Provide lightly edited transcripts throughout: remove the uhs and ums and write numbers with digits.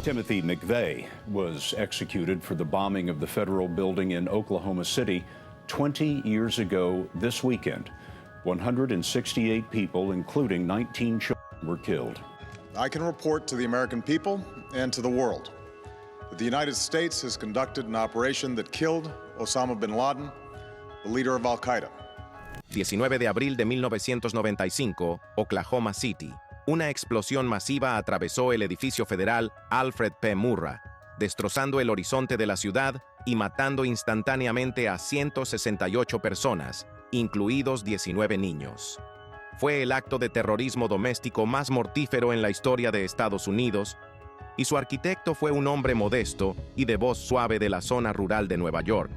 Timothy McVeigh was executed for the bombing of the federal building in Oklahoma City 20 years ago this weekend. 168 people, including 19 children, were killed. I can report to the American people and to the world that the United States has conducted an operation that killed Osama bin Laden, the leader of Al-Qaeda. 19 de abril de 1995, Oklahoma City. Una explosión masiva atravesó el edificio federal Alfred P. Murrah, destrozando el horizonte de la ciudad y matando instantáneamente a 168 personas, incluidos 19 niños. Fue el acto de terrorismo doméstico más mortífero en la historia de Estados Unidos, y su arquitecto fue un hombre modesto y de voz suave de la zona rural de Nueva York,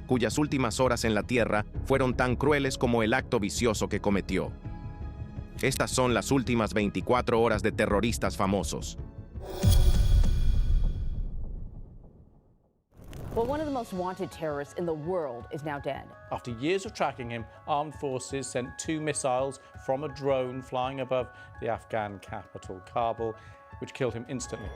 cuyas últimas horas en la tierra fueron tan crueles como el acto vicioso que cometió. Estas son las últimas 24 horas de terroristas famosos. Well, one of the most wanted terrorists in the world is now dead. After years of tracking him, armed forces sent 2 missiles from a drone flying above the Afghan capital, Kabul, which killed him instantly.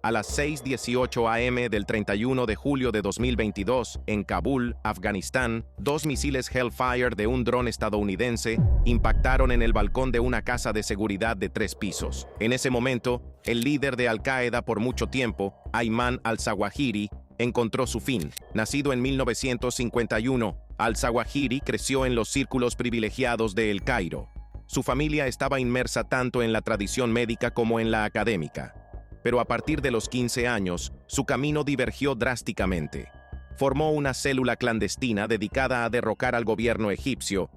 A las 6:18 a.m. del 31 de julio de 2022, en Kabul, Afganistán, 2 misiles Hellfire de un dron estadounidense impactaron en el balcón de una casa de seguridad de 3 pisos. En ese momento, el líder de Al-Qaeda por mucho tiempo, Ayman al-Zawahiri, encontró su fin. Nacido en 1951, al-Zawahiri creció en los círculos privilegiados de El Cairo. Su familia estaba inmersa tanto en la tradición médica como en la académica. Pero a partir de los 15 años, su camino divergió drásticamente. Formó una célula clandestina dedicada a derrocar al gobierno egipcio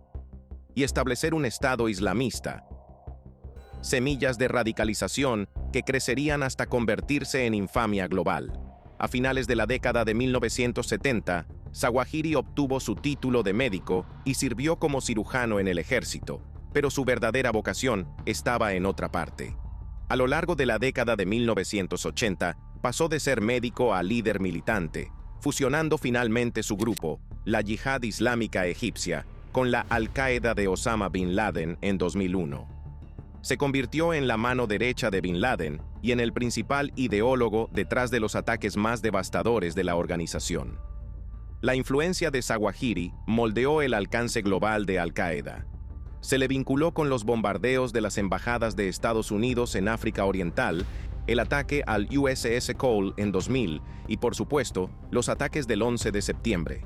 y establecer un Estado islamista. Semillas de radicalización que crecerían hasta convertirse en infamia global. A finales de la década de 1970, Zawahiri obtuvo su título de médico y sirvió como cirujano en el ejército, pero su verdadera vocación estaba en otra parte. A lo largo de la década de 1980, pasó de ser médico a líder militante, fusionando finalmente su grupo, la Yihad Islámica Egipcia, con la Al-Qaeda de Osama bin Laden en 2001. Se convirtió en la mano derecha de bin Laden y en el principal ideólogo detrás de los ataques más devastadores de la organización. La influencia de Zawahiri moldeó el alcance global de Al-Qaeda. Se le vinculó con los bombardeos de las embajadas de Estados Unidos en África Oriental, el ataque al USS Cole en 2000 y, por supuesto, los ataques del 11 de septiembre.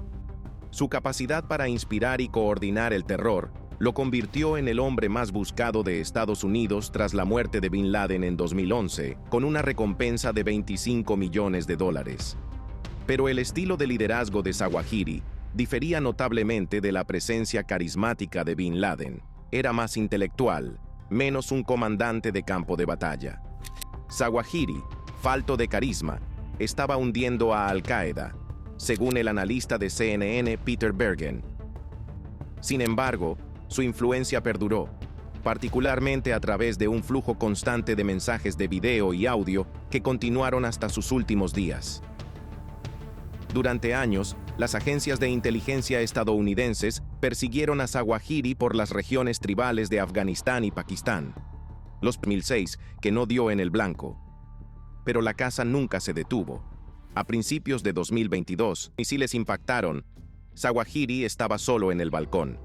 Su capacidad para inspirar y coordinar el terror lo convirtió en el hombre más buscado de Estados Unidos tras la muerte de bin Laden en 2011, con una recompensa de $25 millones. Pero el estilo de liderazgo de Zawahiri difería notablemente de la presencia carismática de bin Laden. Era más intelectual, menos un comandante de campo de batalla. Zawahiri, falto de carisma, estaba hundiendo a Al-Qaeda, según el analista de CNN Peter Bergen. Sin embargo, su influencia perduró, particularmente a través de un flujo constante de mensajes de video y audio que continuaron hasta sus últimos días. Durante años, las agencias de inteligencia estadounidenses persiguieron a Zawahiri por las regiones tribales de Afganistán y Pakistán. Los 2006, que no dio en el blanco. Pero la caza nunca se detuvo. A principios de 2022, misiles impactaron. Zawahiri estaba solo en el balcón.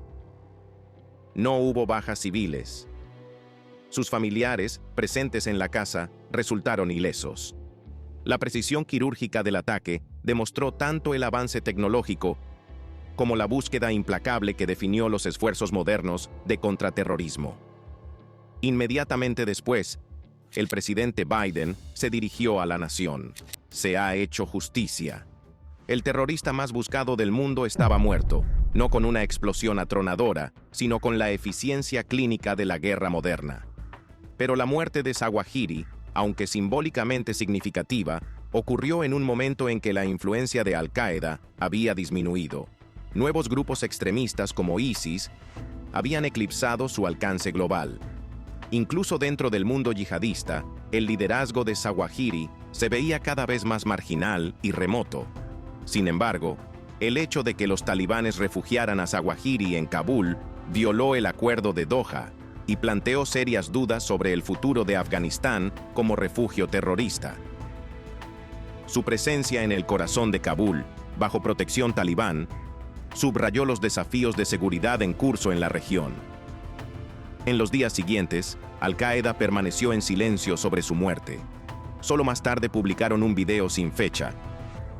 No hubo bajas civiles. Sus familiares, presentes en la casa, resultaron ilesos. La precisión quirúrgica del ataque demostró tanto el avance tecnológico como la búsqueda implacable que definió los esfuerzos modernos de contraterrorismo. Inmediatamente después, el presidente Biden se dirigió a la nación. Se ha hecho justicia. El terrorista más buscado del mundo estaba muerto, no con una explosión atronadora, sino con la eficiencia clínica de la guerra moderna. Pero la muerte de Zawahiri, aunque simbólicamente significativa, ocurrió en un momento en que la influencia de Al-Qaeda había disminuido. Nuevos grupos extremistas como ISIS habían eclipsado su alcance global. Incluso dentro del mundo yihadista, el liderazgo de Zawahiri se veía cada vez más marginal y remoto. Sin embargo, el hecho de que los talibanes refugiaran a Zawahiri en Kabul violó el acuerdo de Doha y planteó serias dudas sobre el futuro de Afganistán como refugio terrorista. Su presencia en el corazón de Kabul, bajo protección talibán, subrayó los desafíos de seguridad en curso en la región. En los días siguientes, Al-Qaeda permaneció en silencio sobre su muerte. Solo más tarde publicaron un video sin fecha,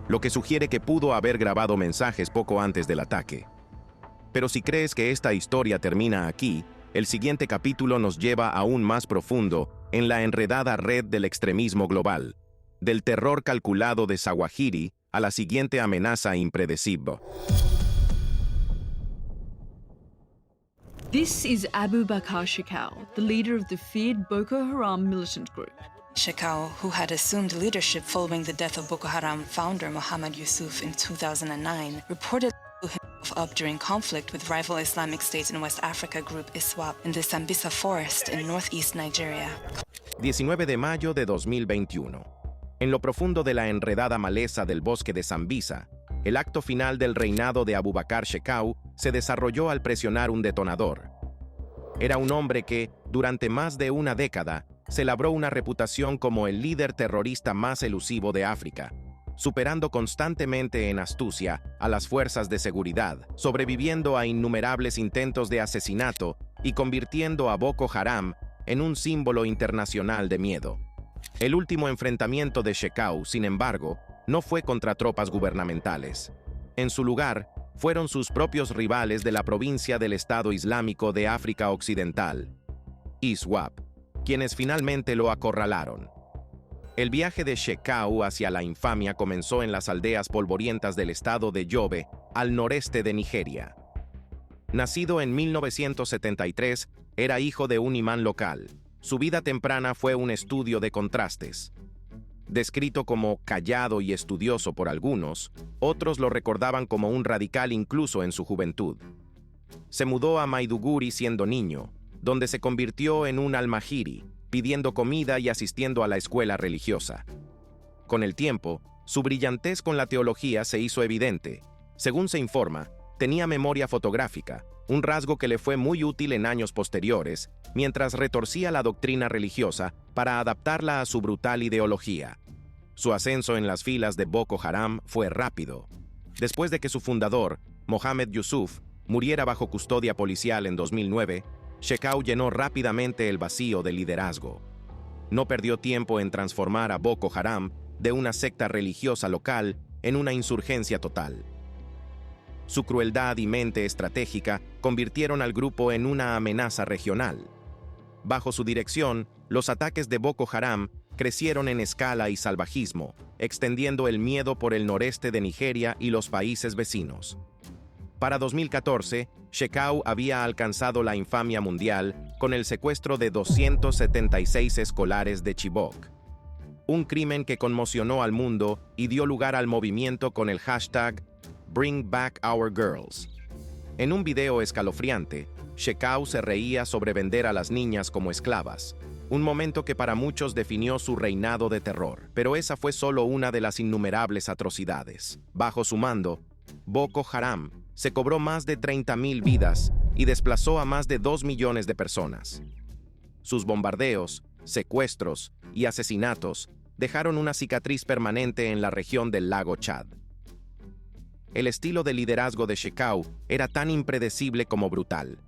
lo que sugiere que pudo haber grabado mensajes poco antes del ataque. Pero si crees que esta historia termina aquí, el siguiente capítulo nos lleva aún más profundo en la enredada red del extremismo global, del terror calculado de Zawahiri a la siguiente amenaza impredecible. This is Abu Bakr Shekau, the leader of the feared Boko Haram militant group. Shekau, who had assumed leadership following the death of Boko Haram founder Mohammed Yusuf in 2009, reportedly blew himself up during conflict with rival Islamic State in West Africa group ISWAP in the Sambisa forest in northeast Nigeria. 19 de mayo de 2021. En lo profundo de la enredada maleza del bosque de Sambisa, el acto final del reinado de Abu Bakr Shekau se desarrolló al presionar un detonador. Era un hombre que, durante más de una década, se labró una reputación como el líder terrorista más elusivo de África, superando constantemente en astucia a las fuerzas de seguridad, sobreviviendo a innumerables intentos de asesinato y convirtiendo a Boko Haram en un símbolo internacional de miedo. El último enfrentamiento de Shekau, sin embargo, no fue contra tropas gubernamentales. En su lugar, fueron sus propios rivales de la provincia del Estado Islámico de África Occidental, ISWAP, quienes finalmente lo acorralaron. El viaje de Shekau hacia la infamia comenzó en las aldeas polvorientas del estado de Yobe, al noreste de Nigeria. Nacido en 1973, era hijo de un imán local. Su vida temprana fue un estudio de contrastes. Descrito como callado y estudioso por algunos, otros lo recordaban como un radical incluso en su juventud. Se mudó a Maiduguri siendo niño, donde se convirtió en un almajiri, pidiendo comida y asistiendo a la escuela religiosa. Con el tiempo, su brillantez con la teología se hizo evidente. Según se informa, tenía memoria fotográfica, un rasgo que le fue muy útil en años posteriores, mientras retorcía la doctrina religiosa para adaptarla a su brutal ideología. Su ascenso en las filas de Boko Haram fue rápido. Después de que su fundador, Mohammed Yusuf, muriera bajo custodia policial en 2009, Shekau llenó rápidamente el vacío de liderazgo. No perdió tiempo en transformar a Boko Haram de una secta religiosa local en una insurgencia total. Su crueldad y mente estratégica convirtieron al grupo en una amenaza regional. Bajo su dirección, los ataques de Boko Haram crecieron en escala y salvajismo, extendiendo el miedo por el noreste de Nigeria y los países vecinos. Para 2014, Shekau había alcanzado la infamia mundial con el secuestro de 276 escolares de Chibok. Un crimen que conmocionó al mundo y dio lugar al movimiento con el hashtag Bring Back Our Girls. En un video escalofriante, Shekau se reía sobre vender a las niñas como esclavas, un momento que para muchos definió su reinado de terror. Pero esa fue solo una de las innumerables atrocidades. Bajo su mando, Boko Haram se cobró más de 30.000 vidas y desplazó a más de 2 millones de personas. Sus bombardeos, secuestros y asesinatos dejaron una cicatriz permanente en la región del lago Chad. El estilo de liderazgo de Shekau era tan impredecible como brutal.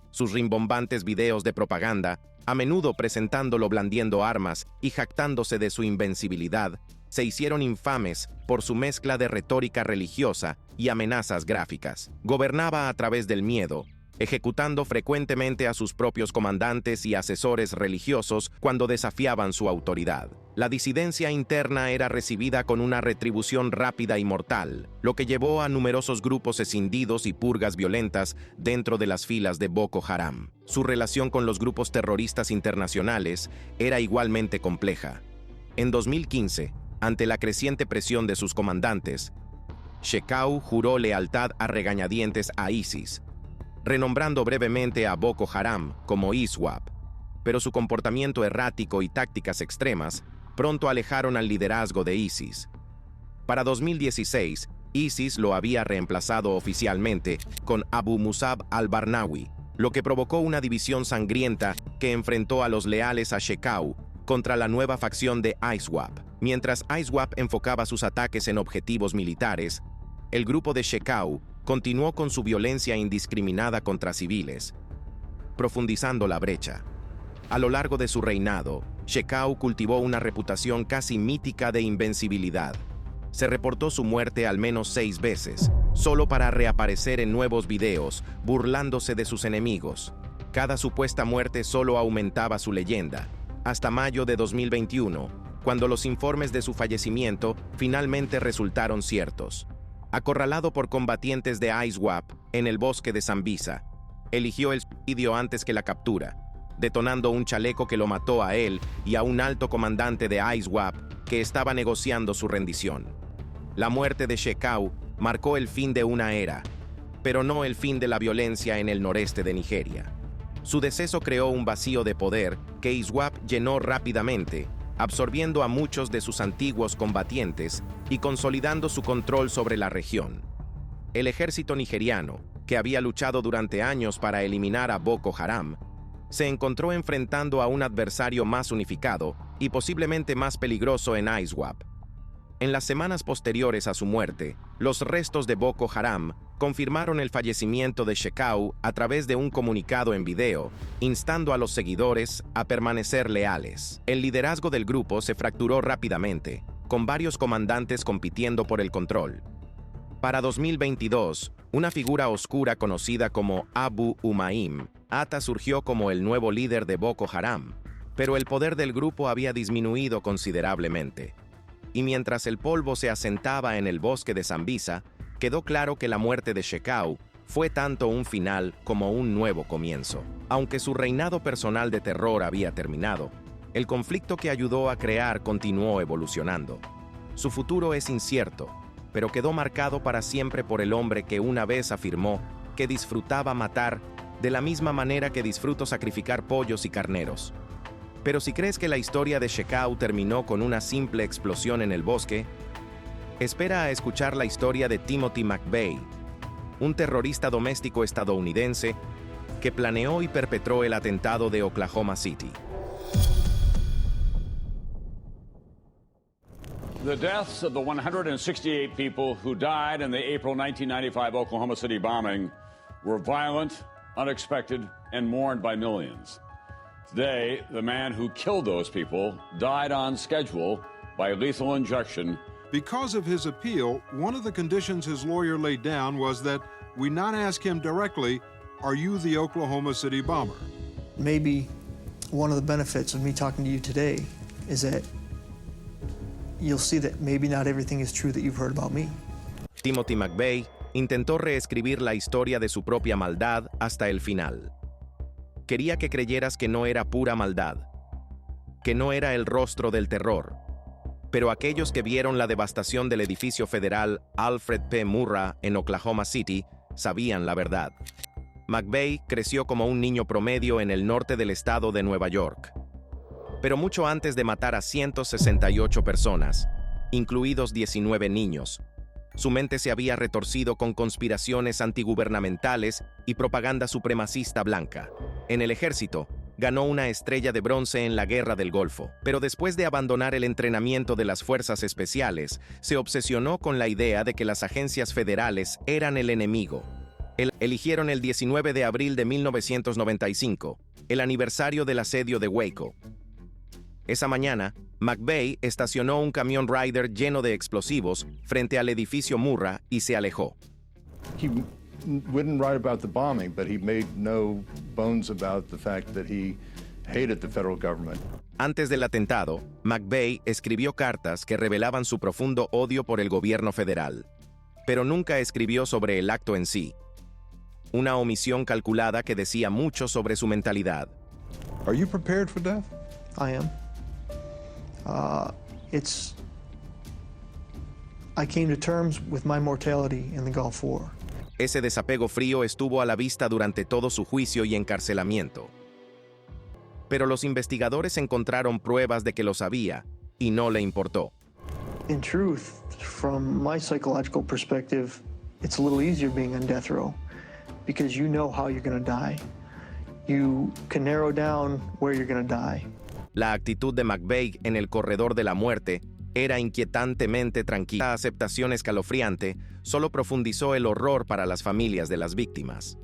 Sus rimbombantes videos de propaganda, a menudo presentándolo blandiendo armas y jactándose de su invencibilidad, se hicieron infames por su mezcla de retórica religiosa y amenazas gráficas. Gobernaba a través del miedo, ejecutando frecuentemente a sus propios comandantes y asesores religiosos cuando desafiaban su autoridad. La disidencia interna era recibida con una retribución rápida y mortal, lo que llevó a numerosos grupos escindidos y purgas violentas dentro de las filas de Boko Haram. Su relación con los grupos terroristas internacionales era igualmente compleja. En 2015, ante la creciente presión de sus comandantes, Shekau juró lealtad a regañadientes a ISIS, renombrando brevemente a Boko Haram como ISWAP, pero su comportamiento errático y tácticas extremas pronto alejaron al liderazgo de ISIS. Para 2016, ISIS lo había reemplazado oficialmente con Abu Musab al-Barnawi, lo que provocó una división sangrienta que enfrentó a los leales a Shekau contra la nueva facción de ISWAP. Mientras ISWAP enfocaba sus ataques en objetivos militares, el grupo de Shekau continuó con su violencia indiscriminada contra civiles, profundizando la brecha. A lo largo de su reinado, Shekau cultivó una reputación casi mítica de invencibilidad. Se reportó su muerte al menos 6 veces, solo para reaparecer en nuevos videos, burlándose de sus enemigos. Cada supuesta muerte solo aumentaba su leyenda, hasta mayo de 2021, cuando los informes de su fallecimiento finalmente resultaron ciertos. Acorralado por combatientes de ISWAP en el bosque de Sambisa, eligió el suicidio antes que la captura, detonando un chaleco que lo mató a él y a un alto comandante de ISWAP que estaba negociando su rendición. La muerte de Shekau marcó el fin de una era, pero no el fin de la violencia en el noreste de Nigeria. Su deceso creó un vacío de poder que ISWAP llenó rápidamente, absorbiendo a muchos de sus antiguos combatientes y consolidando su control sobre la región. El ejército nigeriano, que había luchado durante años para eliminar a Boko Haram, se encontró enfrentando a un adversario más unificado y posiblemente más peligroso en ISWAP. En las semanas posteriores a su muerte, los restos de Boko Haram confirmaron el fallecimiento de Shekau a través de un comunicado en video, instando a los seguidores a permanecer leales. El liderazgo del grupo se fracturó rápidamente, con varios comandantes compitiendo por el control. Para 2022, una figura oscura conocida como Abu Umaim Ata surgió como el nuevo líder de Boko Haram, pero el poder del grupo había disminuido considerablemente. Y mientras el polvo se asentaba en el bosque de Sambisa, quedó claro que la muerte de Shekau fue tanto un final como un nuevo comienzo. Aunque su reinado personal de terror había terminado, el conflicto que ayudó a crear continuó evolucionando. Su futuro es incierto, pero quedó marcado para siempre por el hombre que una vez afirmó que disfrutaba matar de la misma manera que disfruto sacrificar pollos y carneros. Pero si crees que la historia de Shekau terminó con una simple explosión en el bosque, espera a escuchar la historia de Timothy McVeigh, un terrorista doméstico estadounidense que planeó y perpetró el atentado de Oklahoma City. The deaths of the 168 people who died in the April 1995 Oklahoma City bombing were violent, unexpected, and mourned by millions. Today, the man who killed those people died on schedule by lethal injection. Because of his appeal, one of the conditions his lawyer laid down was that we not ask him directly, "Are you the Oklahoma City bomber?" Maybe one of the benefits of me talking to you today is that you'll see that maybe not everything is true that you've heard about me. Timothy McVeigh intentó reescribir la historia de su propia maldad hasta el final. Quería que creyeras que no era pura maldad, que no era el rostro del terror. Pero aquellos que vieron la devastación del edificio federal Alfred P. Murrah en Oklahoma City sabían la verdad. McVeigh creció como un niño promedio en el norte del estado de Nueva York. Pero mucho antes de matar a 168 personas, incluidos 19 niños, su mente se había retorcido con conspiraciones antigubernamentales y propaganda supremacista blanca. En el ejército, ganó una estrella de bronce en la Guerra del Golfo, pero después de abandonar el entrenamiento de las fuerzas especiales, se obsesionó con la idea de que las agencias federales eran el enemigo. Eligieron el 19 de abril de 1995, el aniversario del asedio de Waco. Esa mañana, McVeigh estacionó un camión Ryder lleno de explosivos frente al edificio Murrah y se alejó. He wouldn't write about the bombing, but he made no bones about the fact that he hated the federal government. Antes del atentado, McVeigh escribió cartas que revelaban su profundo odio por el gobierno federal, pero nunca escribió sobre el acto en sí. Una omisión calculada que decía mucho sobre su mentalidad. Are you prepared for death? I am. I came to terms with my mortality in the Gulf War. Ese desapego frío estuvo a la vista durante todo su juicio y encarcelamiento. Pero los investigadores encontraron pruebas de que lo sabía y no le importó. In truth, from my psychological perspective, it's a little easier being on death row because you know how you're going to die. You can narrow down where you're going to die. La actitud de McVeigh en el corredor de la muerte era inquietantemente tranquila. La aceptación escalofriante solo profundizó el horror para las familias de las víctimas.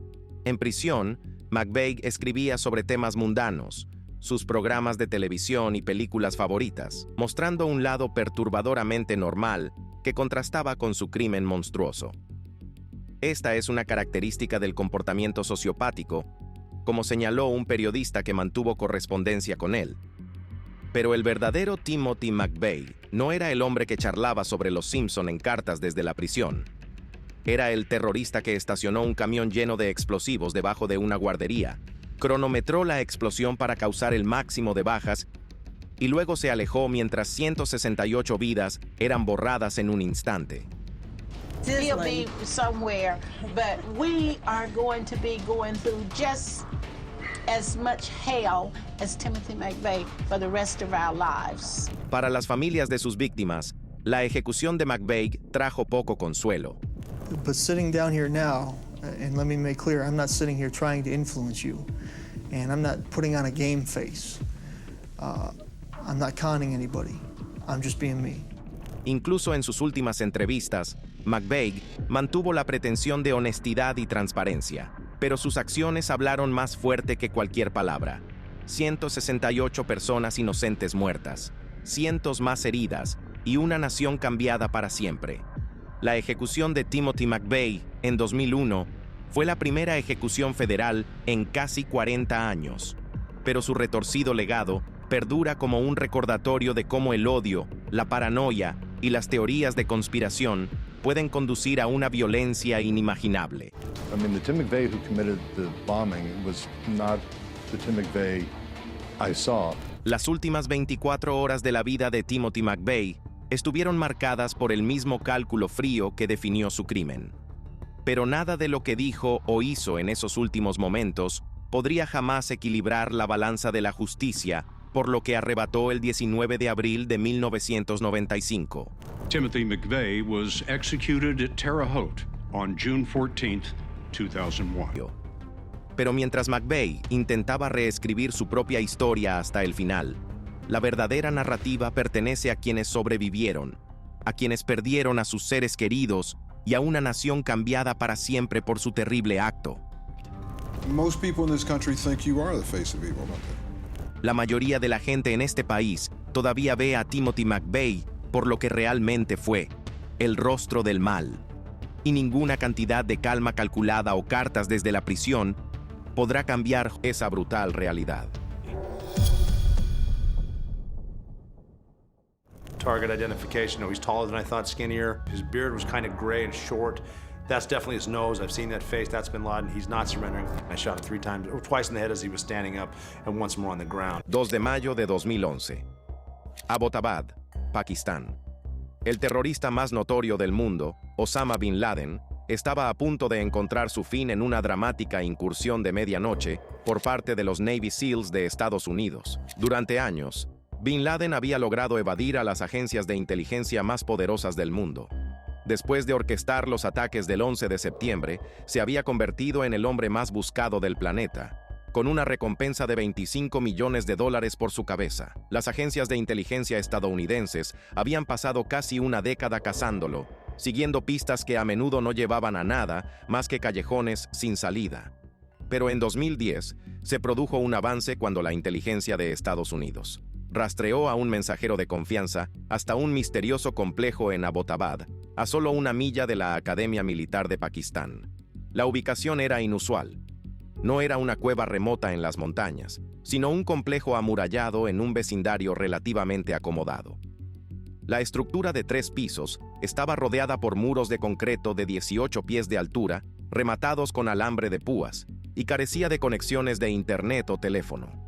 En prisión, McVeigh escribía sobre temas mundanos, sus programas de televisión y películas favoritas, mostrando un lado perturbadoramente normal que contrastaba con su crimen monstruoso. Esta es una característica del comportamiento sociopático, como señaló un periodista que mantuvo correspondencia con él. Pero el verdadero Timothy McVeigh no era el hombre que charlaba sobre los Simpson en cartas desde la prisión. Era el terrorista que estacionó un camión lleno de explosivos debajo de una guardería, cronometró la explosión para causar el máximo de bajas y luego se alejó mientras 168 vidas eran borradas en un instante. He'll be somewhere, but we are going to be going through just as much hell as Timothy McVeigh for the rest of our lives. Para las familias de sus víctimas, la ejecución de McVeigh trajo poco consuelo. But sitting down here now, and let me make clear, I'm not sitting here trying to influence you, and I'm not putting on a game face. I'm not conning anybody. I'm just being me. Incluso en sus últimas entrevistas, McVeigh mantuvo la pretensión de honestidad y transparencia, pero sus acciones hablaron más fuerte que cualquier palabra. 168 personas inocentes muertas, cientos más heridas y una nación cambiada para siempre. La ejecución de Timothy McVeigh en 2001 fue la primera ejecución federal en casi 40 años, pero su retorcido legado perdura como un recordatorio de cómo el odio, la paranoia y las teorías de conspiración pueden conducir a una violencia inimaginable. I mean, the Tim McVeigh who committed the bombing was not the Tim McVeigh I saw. Las últimas 24 horas de la vida de Timothy McVeigh estuvieron marcadas por el mismo cálculo frío que definió su crimen. Pero nada de lo que dijo o hizo en esos últimos momentos podría jamás equilibrar la balanza de la justicia, por lo que arrebató el 19 de abril de 1995. Timothy McVeigh was executed at Terre Haute on June 14, 2001. Pero mientras McVeigh intentaba reescribir su propia historia hasta el final, la verdadera narrativa pertenece a quienes sobrevivieron, a quienes perdieron a sus seres queridos y a una nación cambiada para siempre por su terrible acto. Most people in this country think you are the face of evil, don't they? La mayoría de la gente en este país todavía ve a Timothy McVeigh por lo que realmente fue, el rostro del mal. Y ninguna cantidad de calma calculada o cartas desde la prisión podrá cambiar esa brutal realidad. Target identification. No, he's taller than I thought, skinnier. His beard was kind of gray and short. That's definitely his nose. I've seen that face. That's Bin Laden. He's not surrendering. I shot him 3 times, or twice in the head as he was standing up, and once more on the ground. 2 de mayo de 2011. Abbottabad, Pakistán. El terrorista más notorio del mundo, Osama Bin Laden, estaba a punto de encontrar su fin en una dramática incursión de medianoche por parte de los Navy SEALs de Estados Unidos. Durante años, Bin Laden había logrado evadir a las agencias de inteligencia más poderosas del mundo. Después de orquestar los ataques del 11 de septiembre, se había convertido en el hombre más buscado del planeta, con una recompensa de $25 millones por su cabeza. Las agencias de inteligencia estadounidenses habían pasado casi una década cazándolo, siguiendo pistas que a menudo no llevaban a nada más que callejones sin salida. Pero en 2010 se produjo un avance cuando la inteligencia de Estados Unidos rastreó a un mensajero de confianza hasta un misterioso complejo en Abbottabad, a solo 1 milla de la Academia Militar de Pakistán. La ubicación era inusual. No era una cueva remota en las montañas, sino un complejo amurallado en un vecindario relativamente acomodado. La estructura de 3 pisos estaba rodeada por muros de concreto de 18 pies de altura, rematados con alambre de púas, y carecía de conexiones de internet o teléfono.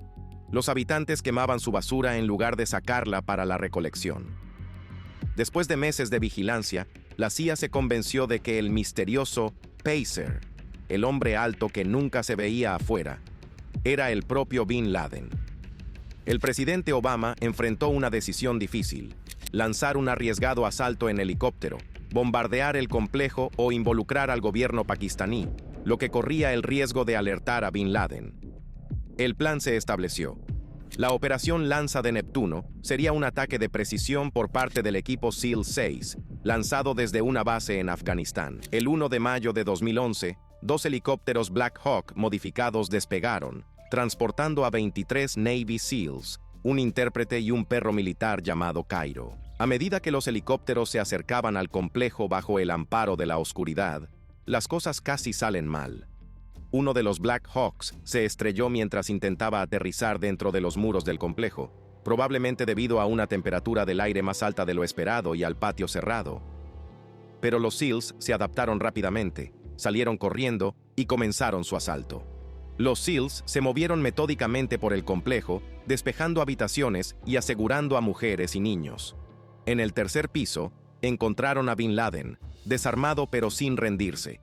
Los habitantes quemaban su basura en lugar de sacarla para la recolección. Después de meses de vigilancia, la CIA se convenció de que el misterioso Pacer, el hombre alto que nunca se veía afuera, era el propio Bin Laden. El presidente Obama enfrentó una decisión difícil: lanzar un arriesgado asalto en helicóptero, bombardear el complejo o involucrar al gobierno pakistaní, lo que corría el riesgo de alertar a Bin Laden. El plan se estableció. La operación Lanza de Neptuno sería un ataque de precisión por parte del equipo SEAL 6, lanzado desde una base en Afganistán. El 1 de mayo de 2011, 2 helicópteros Black Hawk modificados despegaron, transportando a 23 Navy SEALs, un intérprete y un perro militar llamado Cairo. A medida que los helicópteros se acercaban al complejo bajo el amparo de la oscuridad, las cosas casi salen mal. Uno de los Black Hawks se estrelló mientras intentaba aterrizar dentro de los muros del complejo, probablemente debido a una temperatura del aire más alta de lo esperado y al patio cerrado. Pero los SEALs se adaptaron rápidamente, salieron corriendo y comenzaron su asalto. Los SEALs se movieron metódicamente por el complejo, despejando habitaciones y asegurando a mujeres y niños. En el tercer piso, encontraron a Bin Laden, desarmado pero sin rendirse.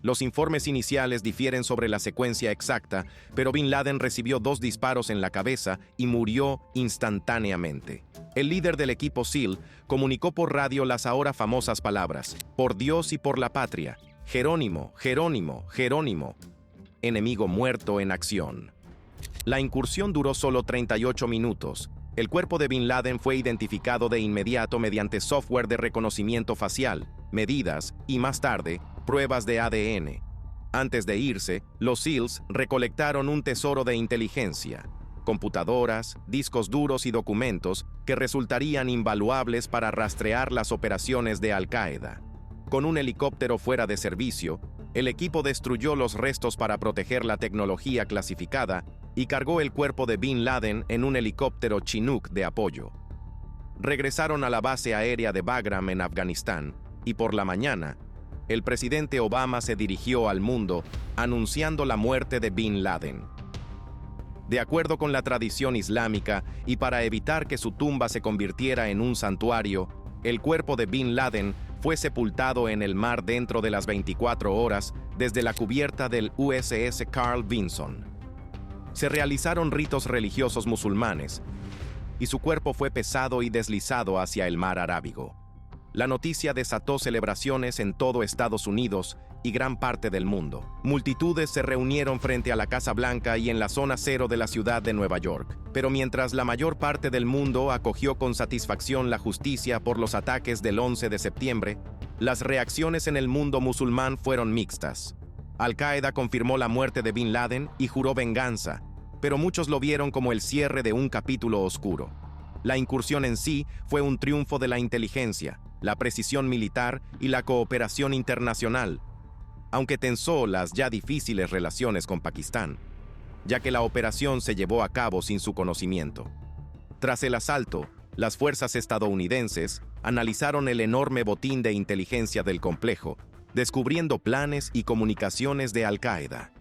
Los informes iniciales difieren sobre la secuencia exacta, pero Bin Laden recibió 2 disparos en la cabeza y murió instantáneamente. El líder del equipo SEAL comunicó por radio las ahora famosas palabras: "Por Dios y por la patria, Jerónimo, Jerónimo, Jerónimo". Enemigo muerto en acción. La incursión duró solo 38 minutos. El cuerpo de Bin Laden fue identificado de inmediato mediante software de reconocimiento facial, medidas y, más tarde, pruebas de ADN. Antes de irse, los SEALs recolectaron un tesoro de inteligencia, computadoras, discos duros y documentos que resultarían invaluables para rastrear las operaciones de Al-Qaeda. Con un helicóptero fuera de servicio, el equipo destruyó los restos para proteger la tecnología clasificada y cargó el cuerpo de Bin Laden en un helicóptero Chinook de apoyo. Regresaron a la base aérea de Bagram en Afganistán y por la mañana, el presidente Obama se dirigió al mundo anunciando la muerte de Bin Laden. De acuerdo con la tradición islámica y para evitar que su tumba se convirtiera en un santuario, el cuerpo de Bin Laden fue sepultado en el mar dentro de las 24 horas desde la cubierta del USS Carl Vinson. Se realizaron ritos religiosos musulmanes y su cuerpo fue pesado y deslizado hacia el mar Arábigo. La noticia desató celebraciones en todo Estados Unidos y gran parte del mundo. Multitudes se reunieron frente a la Casa Blanca y en la zona cero de la ciudad de Nueva York. Pero mientras la mayor parte del mundo acogió con satisfacción la justicia por los ataques del 11 de septiembre, las reacciones en el mundo musulmán fueron mixtas. Al-Qaeda confirmó la muerte de Bin Laden y juró venganza, pero muchos lo vieron como el cierre de un capítulo oscuro. La incursión en sí fue un triunfo de la inteligencia, la precisión militar y la cooperación internacional, aunque tensó las ya difíciles relaciones con Pakistán, ya que la operación se llevó a cabo sin su conocimiento. Tras el asalto, las fuerzas estadounidenses analizaron el enorme botín de inteligencia del complejo, descubriendo planes y comunicaciones de Al-Qaeda.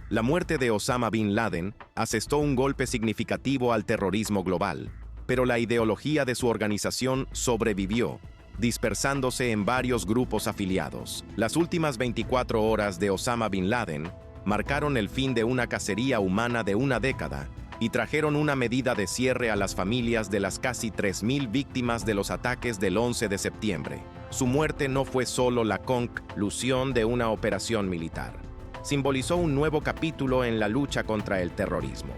La muerte de Osama Bin Laden asestó un golpe significativo al terrorismo global, pero la ideología de su organización sobrevivió, dispersándose en varios grupos afiliados. Las últimas 24 horas de Osama Bin Laden marcaron el fin de una cacería humana de una década y trajeron una medida de cierre a las familias de las casi 3.000 víctimas de los ataques del 11 de septiembre. Su muerte no fue solo la conclusión de una operación militar. Simbolizó un nuevo capítulo en la lucha contra el terrorismo.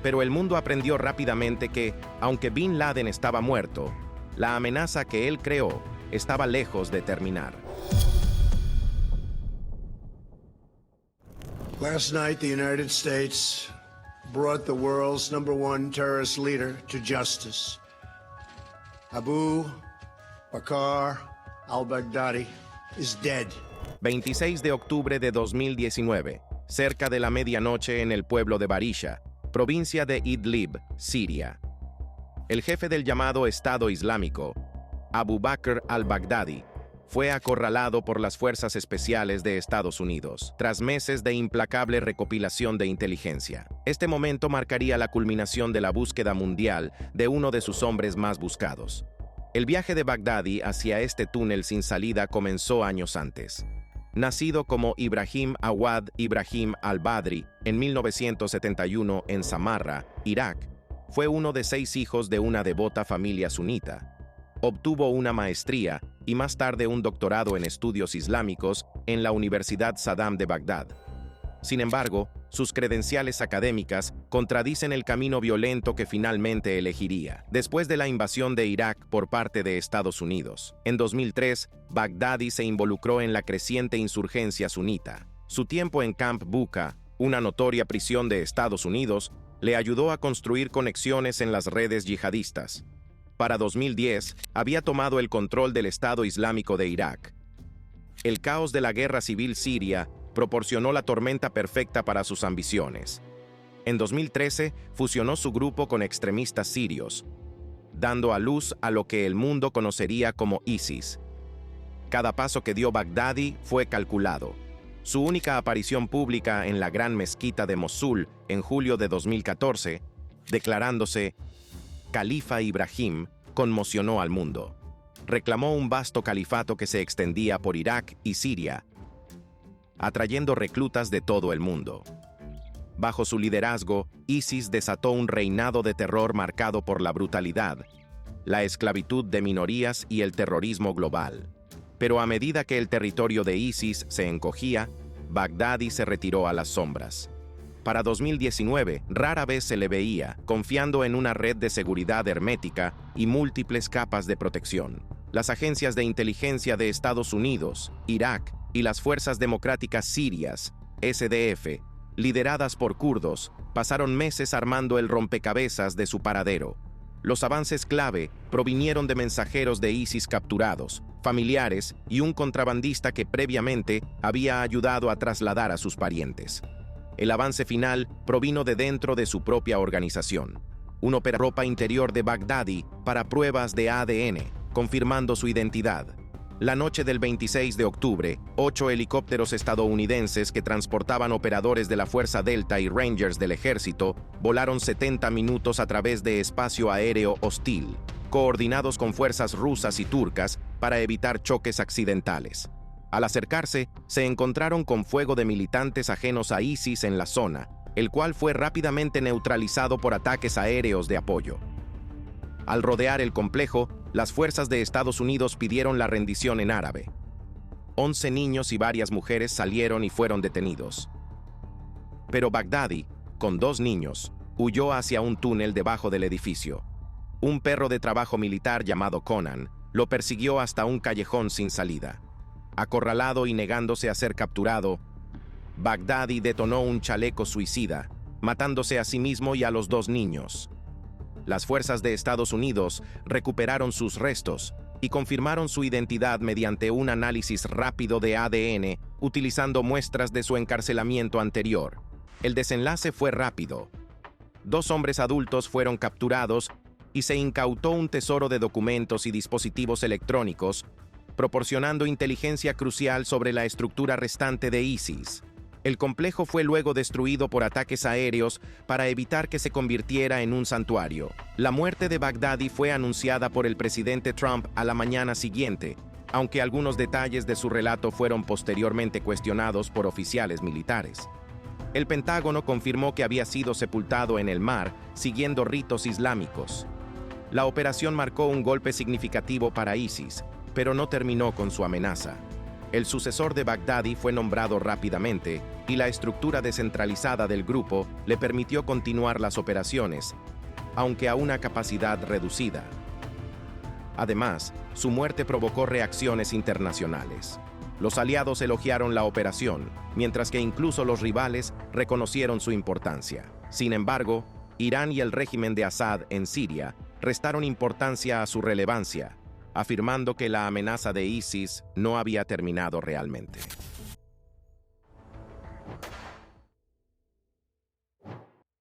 Pero el mundo aprendió rápidamente que, aunque Bin Laden estaba muerto, la amenaza que él creó estaba lejos de terminar. Last night, the United States brought the world's #1 terrorist leader to justice. Abu Bakr al-Baghdadi is dead. 26 de octubre de 2019, cerca de la medianoche en el pueblo de Barisha, provincia de Idlib, Siria. El jefe del llamado Estado Islámico, Abu Bakr al-Baghdadi, fue acorralado por las fuerzas especiales de Estados Unidos, tras meses de implacable recopilación de inteligencia. Este momento marcaría la culminación de la búsqueda mundial de uno de sus hombres más buscados. El viaje de Baghdadi hacia este túnel sin salida comenzó años antes. Nacido como Ibrahim Awad Ibrahim al-Badri en 1971 en Samarra, Irak, fue uno de 6 hijos de una devota familia sunita. Obtuvo una maestría y más tarde un doctorado en estudios islámicos en la Universidad Saddam de Bagdad. Sin embargo, sus credenciales académicas contradicen el camino violento que finalmente elegiría. Después de la invasión de Irak por parte de Estados Unidos, en 2003, Baghdadi se involucró en la creciente insurgencia sunita. Su tiempo en Camp Bucca, una notoria prisión de Estados Unidos, le ayudó a construir conexiones en las redes yihadistas. Para 2010, había tomado el control del Estado Islámico de Irak. El caos de la guerra civil siria proporcionó la tormenta perfecta para sus ambiciones. En 2013, fusionó su grupo con extremistas sirios, dando a luz a lo que el mundo conocería como ISIS. Cada paso que dio Baghdadi fue calculado. Su única aparición pública en la gran mezquita de Mosul en julio de 2014, declarándose Califa Ibrahim, conmocionó al mundo. Reclamó un vasto califato que se extendía por Irak y Siria, atrayendo reclutas de todo el mundo. Bajo su liderazgo, ISIS desató un reinado de terror marcado por la brutalidad, la esclavitud de minorías y el terrorismo global. Pero a medida que el territorio de ISIS se encogía, Baghdadi se retiró a las sombras. Para 2019, rara vez se le veía, confiando en una red de seguridad hermética y múltiples capas de protección. Las agencias de inteligencia de Estados Unidos, Irak y las Fuerzas Democráticas Sirias, SDF, lideradas por kurdos, pasaron meses armando el rompecabezas de su paradero. Los avances clave provinieron de mensajeros de ISIS capturados, familiares y un contrabandista que previamente había ayudado a trasladar a sus parientes. El avance final provino de dentro de su propia organización. Un ropa interior de Baghdadi para pruebas de ADN, confirmando su identidad. La noche del 26 de octubre, 8 helicópteros estadounidenses que transportaban operadores de la Fuerza Delta y Rangers del Ejército volaron 70 minutos a través de espacio aéreo hostil, coordinados con fuerzas rusas y turcas para evitar choques accidentales. Al acercarse, se encontraron con fuego de militantes ajenos a ISIS en la zona, el cual fue rápidamente neutralizado por ataques aéreos de apoyo. Al rodear el complejo, las fuerzas de Estados Unidos pidieron la rendición en árabe. 11 niños y varias mujeres salieron y fueron detenidos. Pero Baghdadi, con 2 niños, huyó hacia un túnel debajo del edificio. Un perro de trabajo militar llamado Conan lo persiguió hasta un callejón sin salida. Acorralado y negándose a ser capturado, Baghdadi detonó un chaleco suicida, matándose a sí mismo y a los 2 niños. Las fuerzas de Estados Unidos recuperaron sus restos y confirmaron su identidad mediante un análisis rápido de ADN utilizando muestras de su encarcelamiento anterior. El desenlace fue rápido. 2 hombres adultos fueron capturados y se incautó un tesoro de documentos y dispositivos electrónicos, proporcionando inteligencia crucial sobre la estructura restante de ISIS. El complejo fue luego destruido por ataques aéreos para evitar que se convirtiera en un santuario. La muerte de Baghdadi fue anunciada por el presidente Trump a la mañana siguiente, aunque algunos detalles de su relato fueron posteriormente cuestionados por oficiales militares. El Pentágono confirmó que había sido sepultado en el mar, siguiendo ritos islámicos. La operación marcó un golpe significativo para ISIS, pero no terminó con su amenaza. El sucesor de Baghdadi fue nombrado rápidamente y la estructura descentralizada del grupo le permitió continuar las operaciones, aunque a una capacidad reducida. Además, su muerte provocó reacciones internacionales. Los aliados elogiaron la operación, mientras que incluso los rivales reconocieron su importancia. Sin embargo, Irán y el régimen de Assad en Siria restaron importancia a su relevancia, afirmando que la amenaza de ISIS no había terminado realmente.